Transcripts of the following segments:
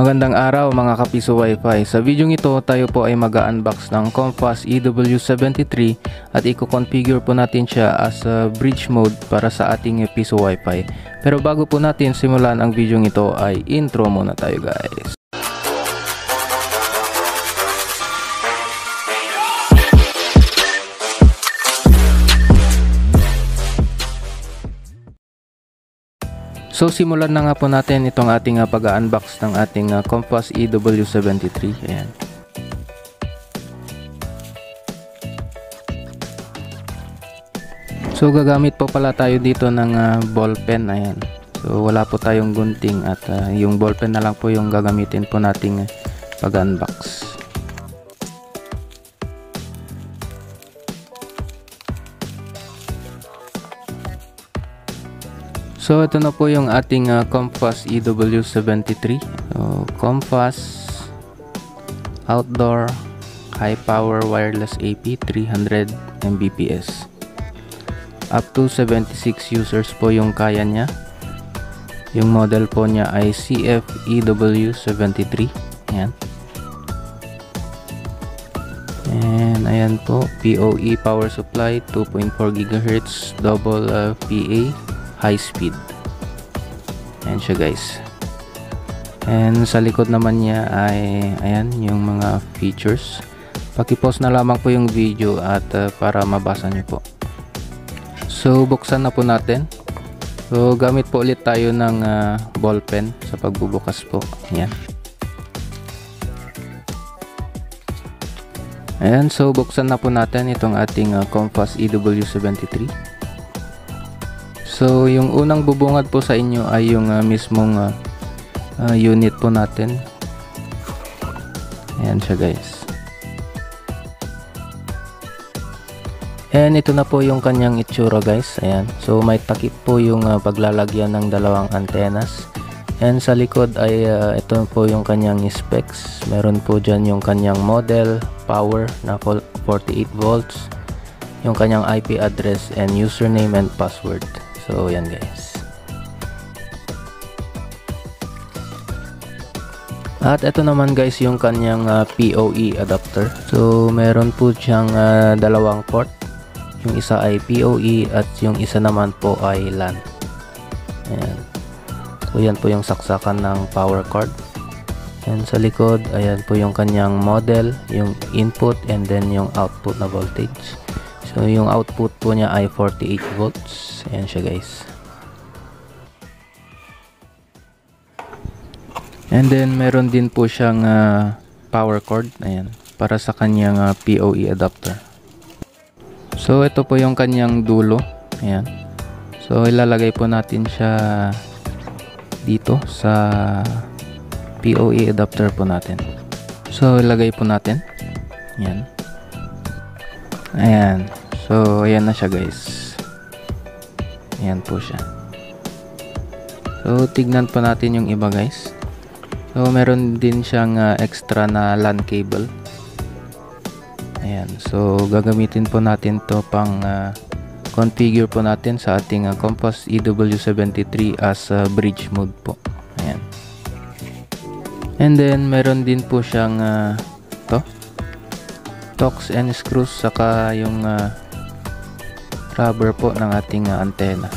Magandang araw mga kapiso Wi-Fi. Sa video ito tayo po ay mag-unbox ng Comfast EW73 at i-configure po natin siya as a bridge mode para sa ating piso Wi-Fi. Pero bago po natin simulan ang video ito ay intro muna tayo guys. So simulan na nga po natin itong ating pag-unbox ng ating Comfast EW73. Ayan. So gagamit po pala tayo dito ng ball pen. Ayan. So wala po tayong gunting at yung ball pen na lang po yung gagamitin po nating pag-unbox. So ito na po yung ating Comfast EW73. So Comfast Outdoor High Power Wireless AP 300 Mbps. Up to 76 users po yung kaya niya. Yung model po niya ay CF-EW73. Ayan. And ayan po, PoE power supply 2.4 GHz double PA high speed. Ayan siya guys. And sa likod naman niya ay ayan yung mga features. Paki-pause na lamang po yung video at para mabasa niyo po. So buksan na po natin. So gamit po ulit tayo ng ball pen sa pagbubukas po. Ayan. Ayan, so buksan na po natin itong ating Comfast EW73. So yung unang bubungad po sa inyo ay yung mismong unit po natin. Ayan siya guys. And ito na po yung kanyang itsura guys. Ayan. So may takip po yung paglalagyan ng dalawang antennas. And sa likod ay ito po yung kanyang specs. Meron po dyan yung kanyang model, power na 48 volts, yung kanyang IP address and username and password. So yan guys. At ito naman guys yung kanyang PoE adapter. So meron po siyang dalawang port. Yung isa ay PoE at yung isa naman po ay LAN. Ayan. So yan po yung saksakan ng power cord. And sa likod, ayan po yung kanyang model, yung input and then yung output na voltage. So yung output po niya ay 48 volts. Ayan siya guys. And then meron din po siyang power cord. Ayan. Para sa kanyang PoE adapter. So ito po yung kanyang dulo. Ayan. So ilalagay po natin siya dito sa PoE adapter po natin. So ilagay po natin. Ayan. Ayan. So ayan na siya guys. Ayan po siya. So tignan po natin yung iba guys. So meron din siyang extra na LAN cable. Ayan. So gagamitin po natin to pang configure po natin sa ating Comfast EW73 as bridge mode po. Ayan. And then meron din po siyang Torx and screws saka yung rubber po ng ating antena.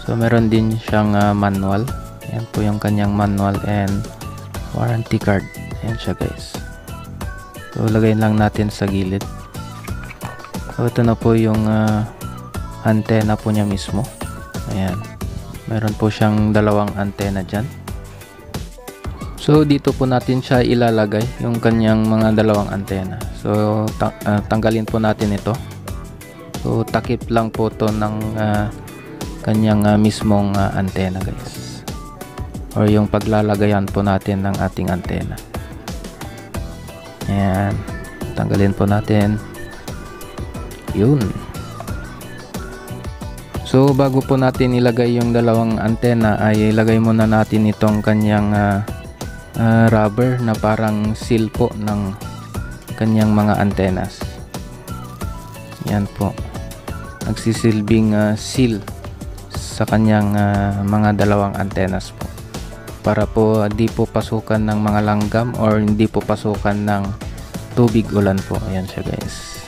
So meron din siyang manual. Ayan po yung kanyang manual and warranty card. Ayan siya guys. So lagayin lang natin sa gilid. So ito na po yung antena po niya mismo. Ayan. Meron po siyang dalawang antena dyan. So dito po natin siya ilalagay yung kanyang mga dalawang antena. So tanggalin po natin ito. So takip lang po to ng kanyang mismong antena guys. Or yung paglalagayan po natin ng ating antena. Ayan. Tanggalin po natin. Yun. So bago po natin ilagay yung dalawang antena ay ilagay muna natin itong kanyang rubber na parang seal po ng kanyang mga antennas. Yan po. Nagsisilbing seal sa kanyang mga dalawang antennas po. para po di po pasukan ng mga langgam or hindi po pasukan ng tubig ulan po. Ayan siya guys,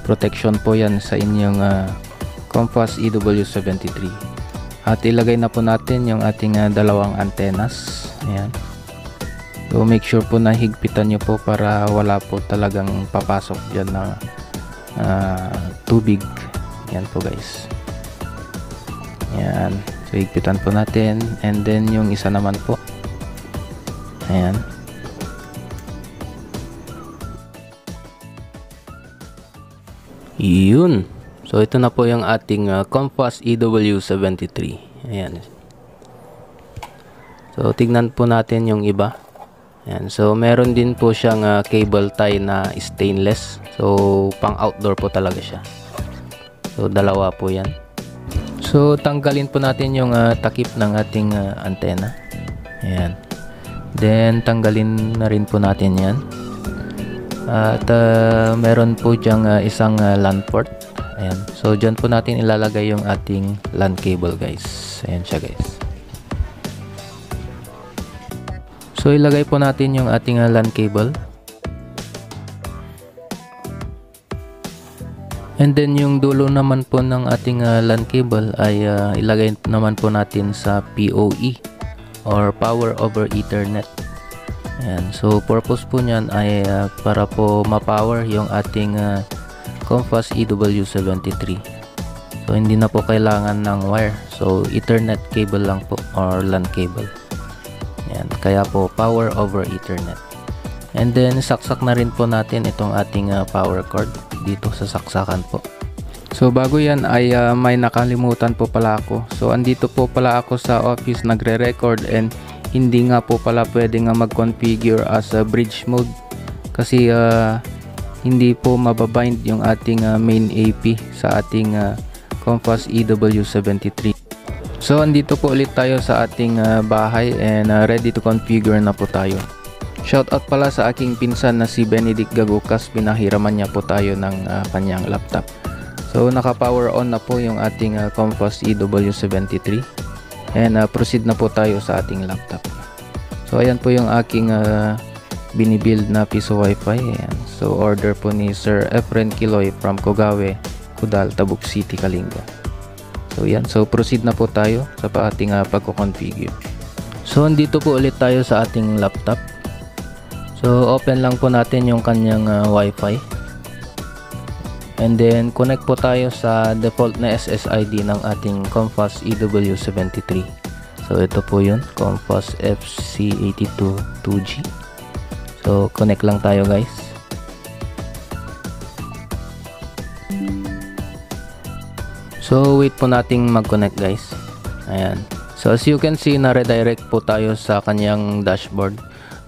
protection po yan sa inyong Compass EW73. At ilagay na po natin yung ating dalawang antennas. Ayan, so make sure po na higpitan nyo po para wala po talagang papasok dyan na tubig. Yan po guys. Ayan, so higpitan po natin, and then yung isa naman po, ayan. Yun, so ito na po yung ating Compass EW73. Ayan, so tignan po natin yung iba. Ayan, so meron din po siyang cable tie na stainless, so pang outdoor po talaga siya. So dalawa po yan. So tanggalin po natin yung takip ng ating antena. Ayan, then tanggalin na rin po natin yan. At meron po dyang isang LAN port. Ayan, so dyan po natin ilalagay yung ating LAN cable guys. Ayan siya guys. So ilagay po natin yung ating LAN cable. And then yung dulo naman po ng ating LAN cable ay ilagay naman po natin sa PoE or Power over Ethernet. Ayan, so purpose po niyan ay para po ma-power yung ating Compass EW73. So hindi na po kailangan ng wire, so Ethernet cable lang po or LAN cable. Ayan, kaya po Power over Ethernet. And then saksak na rin po natin itong ating power cord dito sa saksakan po. So bago yan ay may nakalimutan po pala ako. So andito po pala ako sa office nagre-record, and hindi nga po pala pwede nga mag-configure as a bridge mode kasi hindi po mababind yung ating main AP sa ating Compass EW73. So andito po ulit tayo sa ating bahay, and ready to configure na po tayo. Shoutout pala sa aking pinsan na si Benedict Gagucas, pinahiraman niya po tayo ng kanyang laptop. So naka-power on na po yung ating Compass EW73, and proceed na po tayo sa ating laptop. So ayan po yung aking binibuild na piso wifi. Ayan. So order po ni Sir Efren Kiloy from Cogawe, Kudal, Tabuk City, Kalinga. So yan, so proceed na po tayo sa ating pagko-configure. So andito po ulit tayo sa ating laptop. So open lang po natin yung kanyang wifi, and then connect po tayo sa default na SSID ng ating Compass EW73. So ito po yun, Compass FC82 2G. So connect lang tayo guys. So wait po nating mag-connect guys. Ayan, so as you can see, na-redirect po tayo sa kanyang dashboard.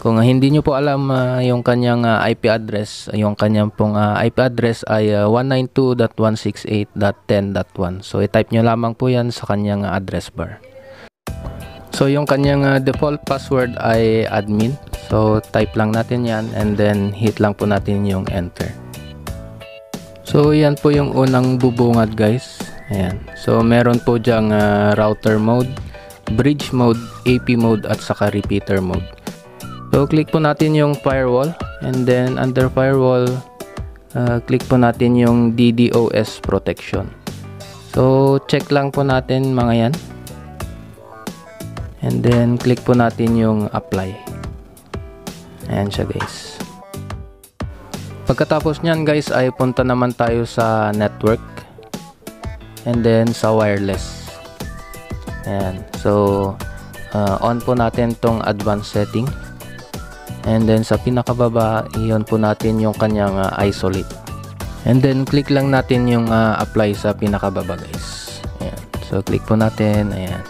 Kung hindi nyo po alam yung kanyang IP address, yung kanyang pong IP address ay 192.168.10.1. So i-type nyo lamang po yan sa kanyang address bar. So yung kanyang default password ay admin. So type lang natin yan, and then hit lang po natin yung enter. So yan po yung unang bubungad guys. Ayan. So meron po dyang router mode, bridge mode, AP mode, at saka repeater mode. So click po natin yung firewall, and then under firewall click po natin yung DDoS protection. So check lang po natin mga yan, and then click po natin yung apply. Ayan siya guys. Pagkatapos nyan guys ay punta naman tayo sa network, and then sa wireless. Ayan, so on po natin tong advanced setting. And then sa pinakababa, iyon po natin yung kanyang isolate. And then click lang natin yung apply sa pinakababa guys. Ayan. So click po natin. Ayan.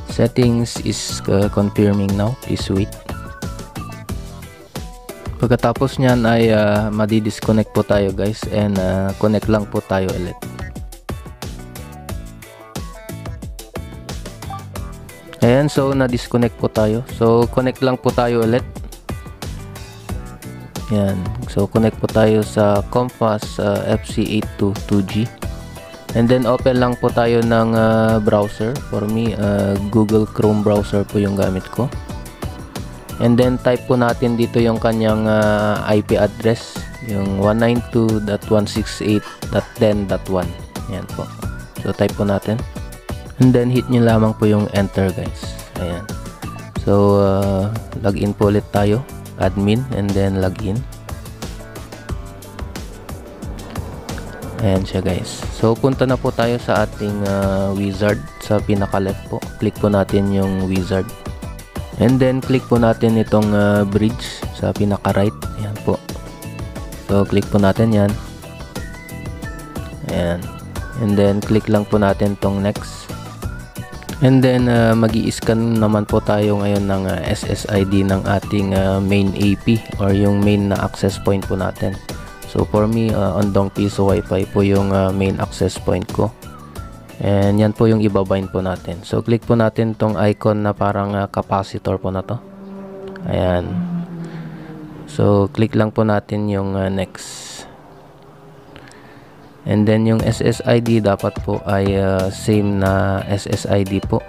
Settings is confirming now. Please wait. Pagkatapos nyan ay madi-disconnect po tayo guys, and connect lang po tayo ulit. Ayan, so na-disconnect po tayo. So connect lang po tayo ulit. Yan, so connect po tayo sa Compass FC82 2G, And then open lang po tayo ng browser. For me, Google Chrome browser po yung gamit ko. And then type po natin dito yung kanyang IP address, yung 192.168.10.1. Ayan po. So type po natin. And then hit nyo lamang po yung enter, guys. Ayan. So login po ulit tayo, admin, and then login. Ayan siya, guys. So punta na po tayo sa ating wizard sa pinaka left po. Click po natin yung wizard. And then click po natin itong bridge sa pinaka right. Ayan po. So click po natin yan. Ayan. And then click lang po natin tong next. And then magi-scan naman po tayo ngayon ng SSID ng ating main AP or yung main na access point po natin. So for me, Ondong Piso Wi-Fi po yung main access point ko. And yan po yung ibabind po natin. So click po natin tong icon na parang capacitor po na to. Ayan. So click lang po natin yung next. And then yung SSID dapat po ay same na SSID po.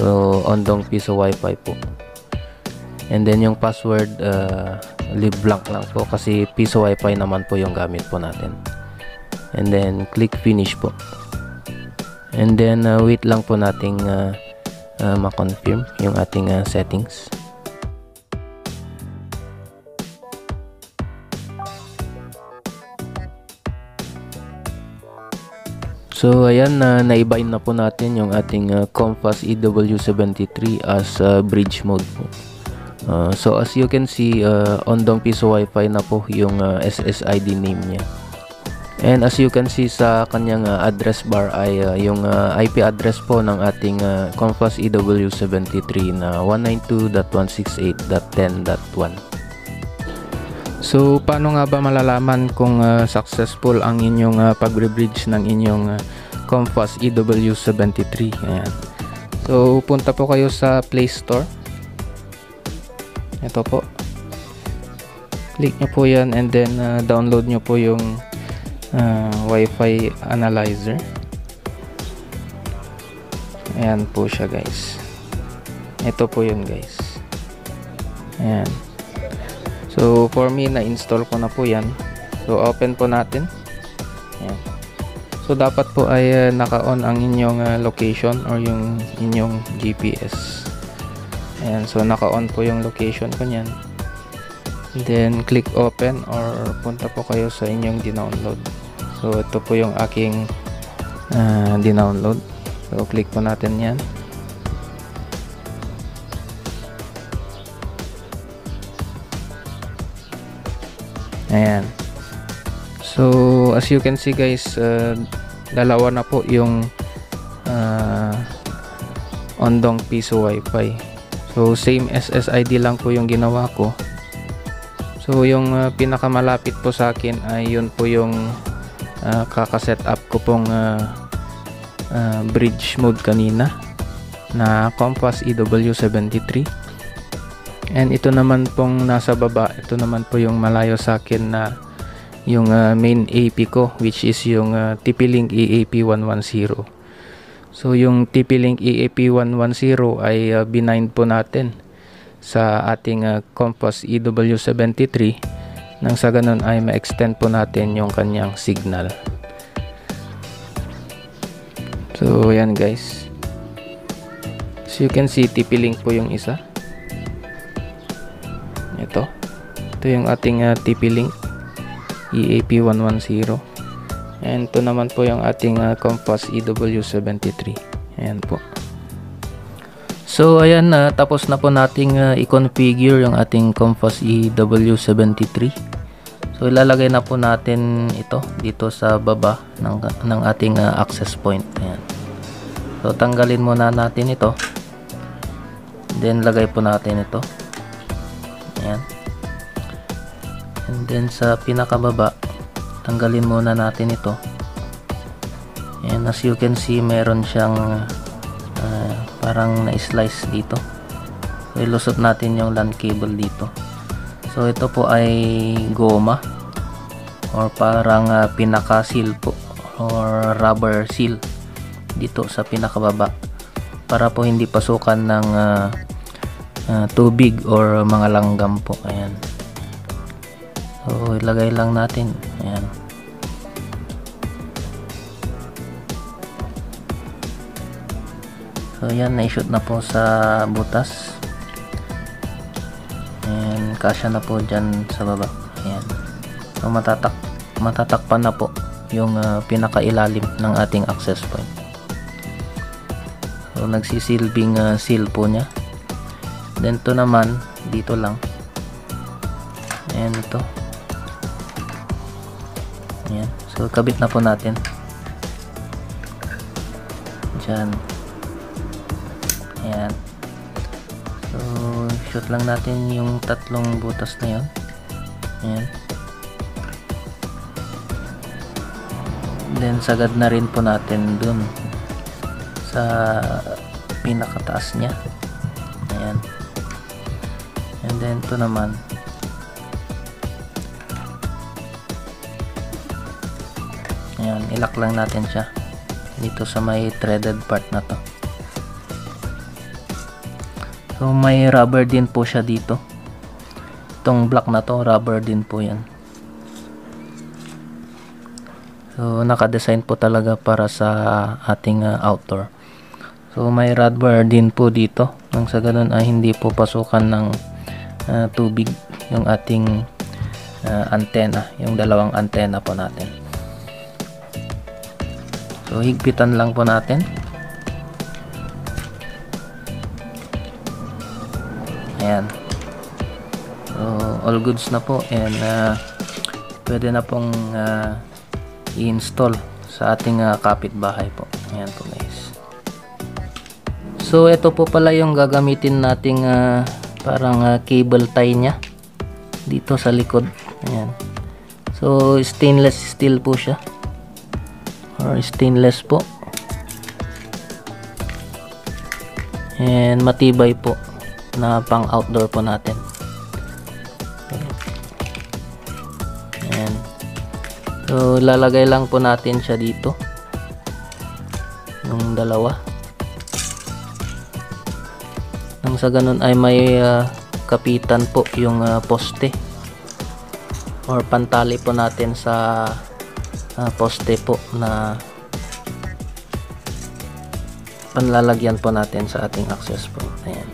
So Ondong Piso Wi-Fi po. And then yung password leave blank lang po kasi Piso Wi-Fi naman po yung gamit po natin. And then click finish po. And then wait lang po nating ma-confirm yung ating settings. So ayan, naibind na po natin yung ating Compass EW73 as bridge mode po. So as you can see, Ondong Piso Wi-Fi na po yung SSID name niya. And as you can see sa kanyang address bar ay yung IP address po ng ating Compass EW73 na 192.168.10.1. So paano nga ba malalaman kung successful ang inyong pagre-bridge ng inyong Compass EW73? Ayan. So punta po kayo sa Play Store. Ito po. Click nyo po yan and then download nyo po yung Wi-Fi analyzer. Ayan po siya, guys. Ito po yun, guys. Ayan. So for me, na-install ko na po yan. So open po natin. Ayan. So dapat po ay naka-on ang inyong location or yung inyong GPS. Ayan, so naka-on po yung location ko niyan. Then click open or punta po kayo sa inyong dinownload. So ito po yung aking dinownload. So click po natin yan. Ayan. So as you can see, guys, dalawa na po yung Ondong Piso Wi-Fi. So same SSID lang po yung ginawa ko. So yung pinakamalapit po sa akin ay yun po yung kakaset up ko pong bridge mode kanina na Compass EW73. And ito naman pong nasa baba, ito naman po yung malayo sa akin na yung main AP ko, which is yung TP-Link EAP110. So yung TP-Link EAP110 ay binind po natin sa ating Compass EW73 nang sa ganun ay ma-extend po natin yung kanyang signal. So yan, guys. So you can see TP-Link po yung isa. Ito yung ating TP-Link EAP110. And ito naman po yung ating Compass EW73. Ayan po. So ayan, tapos na po nating i-configure yung ating Compass EW73. So ilalagay na po natin ito dito sa baba ng ating access point. Ayan. So tanggalin muna natin ito. Then lagay po natin ito. Ayan. And then sa pinakababa, tanggalin muna natin ito. And as you can see, meron siyang parang na-slice dito. So ilusot natin yung LAN cable dito. So ito po ay goma or parang pinaka-seal po or rubber seal dito sa pinakababa para po hindi pasukan ng tubig or mga langgam po. Ayan. So ilagay lang natin. Ayan. So yan, na-shoot na po sa butas. And kasya na po dyan sa baba. Ayan. So matatakpan na po yung pinakailalim ng ating access point. So nagsisilbing seal po niya. Then to naman dito lang. Ayan ito. Ayan. So kabit na po natin. Diyan. Ayan. So shoot lang natin yung tatlong butas na yun. Ayan. Then sagad na rin po natin dun sa pinakataas niya. Ayan. And then to naman ayan, ilak lang natin siya dito sa may threaded part na to. So may rubber din po siya dito. Itong block na to, rubber din po yan. So naka-design po talaga para sa ating outdoor. So may rubber din po dito nang sa ganun ay hindi po pasukan ng tubig yung ating antena, yung dalawang antena po natin. So higpitan lang po natin. Ayan. So all goods na po, and pwede na pong i-install sa ating kapitbahay po. Ayan po guys. So ito po pala yung gagamitin nating parang cable tie nya dito sa likod. Ayan. So stainless steel po siya, or stainless po, and matibay po na pang outdoor po natin. Ayan. So lalagay lang po natin siya dito, yung dalawa, nang sa ganun ay may kapitan po yung poste or pantali po natin sa poste po na panlalagyan po natin sa ating access point. Ayan.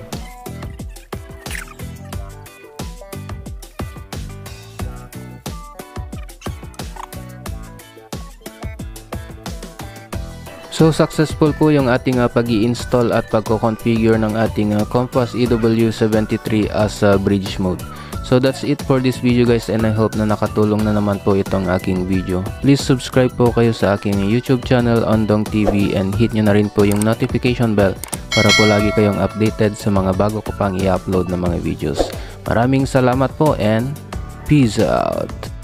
So successful po yung ating pag-i-install at pagko-configure ng ating Compass EW73 as bridge mode. So that's it for this video guys, and I hope na nakatulong na naman po itong aking video. Please subscribe po kayo sa aking YouTube channel, Ondong TV, and hit nyo na rin po yung notification bell para po lagi kayong updated sa mga bago ko pang i-upload na mga videos. Maraming salamat po and peace out!